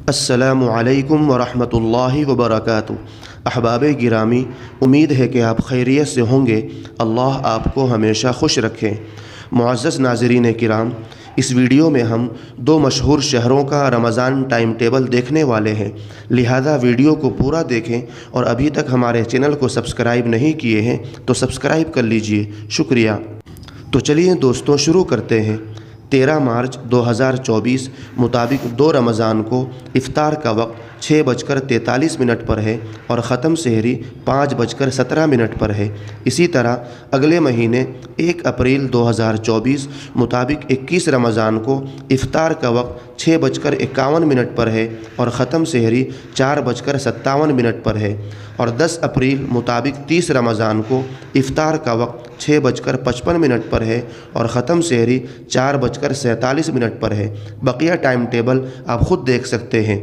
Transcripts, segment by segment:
अस्सलामु अलैकुम वरहमतुल्लाहि वबरकातुहू। अहबाब गिरामी, उम्मीद है कि आप खैरियत से होंगे। अल्लाह आपको हमेशा खुश रखें। मुअज़्ज़ज़ नाज़रीन किराम, इस वीडियो में हम दो मशहूर शहरों का रमज़ान टाइम टेबल देखने वाले हैं, लिहाजा वीडियो को पूरा देखें और अभी तक हमारे चैनल को सब्सक्राइब नहीं किए हैं तो सब्सक्राइब कर लीजिए, शुक्रिया। तो चलिए दोस्तों, शुरू करते हैं। 13 मार्च 2024 मुताबिक 2 रमज़ान को इफ़्तार का वक्त 6:43 पर है और ख़त्म सहरी 5:17 पर है। इसी तरह अगले महीने 1 अप्रैल 2024 मुताबिक 21 रमज़ान को इफ़्तार का वक्त 6:51 पर है और ख़त्म सहरी 4:57 पर है। और 10 अप्रैल मुताबिक 30 रमज़ान को इफ़्तार का वक्त 6:55 पर है और ख़त्म सहरी 4:47 पर है। बकिया टाइम टेबल आप ख़ुद देख सकते हैं।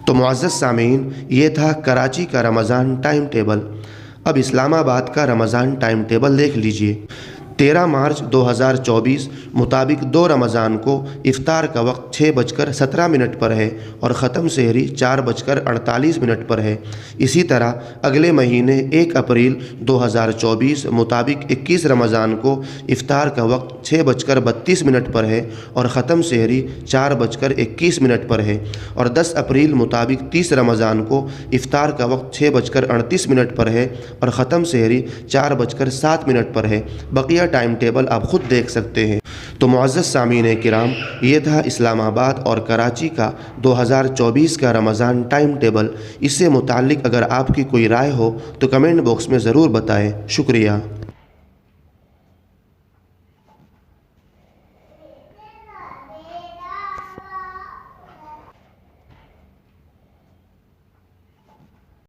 तो मुअज़्ज़ज़ सामीन, ये था कराची का रमज़ान टाइम टेबल। अब इस्लामाबाद का रमज़ान टाइम टेबल देख लीजिए। 13 मार्च 2024 मुताबिक 2 रमज़ान को इफ़्तार का वक्त 6:17 पर है और ख़त्म सहरी 4:48 पर है। इसी तरह अगले महीने 1 अप्रैल 2024 मुताबिक 21 रमज़ान को इफ़्तार का वक्त 6:32 पर है और ख़त्म सहरी 4:21 पर है। और 10 अप्रैल मुताबिक 30 रमज़ान को इफ़्तार का वक्त 6:38 पर है और ख़त्म सहरी 4:07 पर है। बकिया टाइम टेबल आप ख़ुद देख सकते हैं। तो मुअज़्ज़ज़ सामीन किराम, ये था इस्लामाबाद और कराची का 2024 का रमज़ान टाइम टेबल। इससे मुताल्लिक़ अगर आपकी कोई राय हो तो कमेंट बॉक्स में ज़रूर बताएं, शुक्रिया।